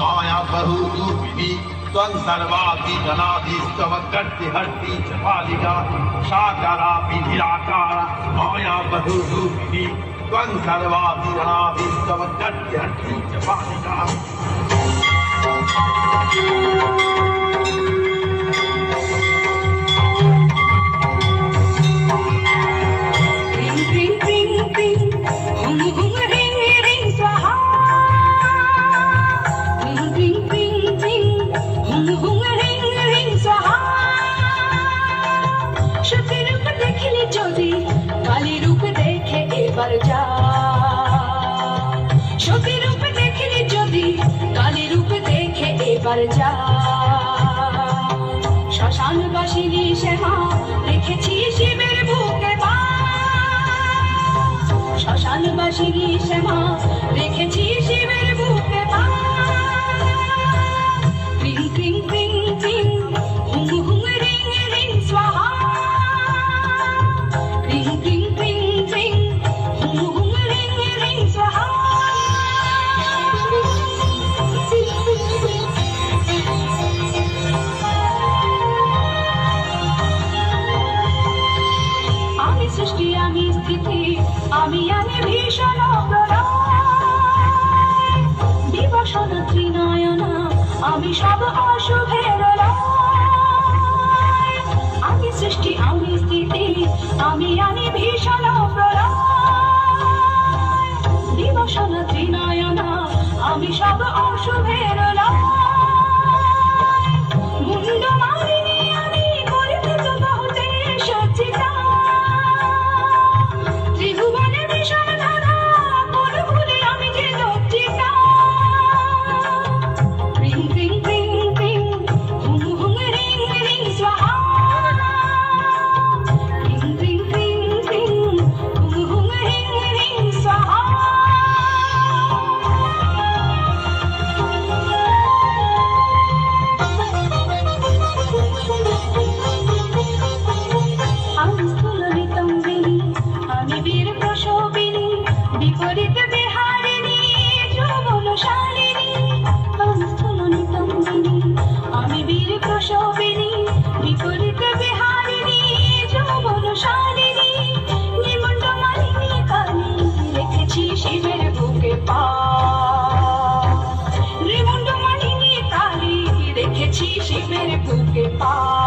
माया बहुरूपिणी त्वं सर्वादि जनादिस्तव कर्ति हर्ति च पालिका साकारापि निराकारा माया बहुरूपिणी त्वं सर्वादि जनादिस्तव कर्ति हर्ति च पालिका শ্মশানবাসিনী শ্যামা রেখেছি শিবের বুকে পা শ্মশানবাসিনী শ্যামা রেখেছি শিবের বুকে পা ক্রিং ক্রিং ক্রিং ক্রিং হুং হুং রিং রিং স্বাহা ক্রিং ক্রিং ক্রিং ক্রিং হুং হুং রিং রিং স্বাহা সৃষ্টি আমি স্থিতি আমি ভীষণ প্রলয় বিবসন ত্রিনয়না আমি সব অশুভের লয় আমি সৃষ্টি আমি স্থিতি আমি ভীষণ প্রলয় বিবসন ত্রিনয়না আমি সব অশুভের লয় মুন্ড মালিনী আমি করিতে তো বহুতে সজ্জিতা শিবের বুকে পা রেমুন্ড মালিনী কালী রেখেছি শিবের বুকে পা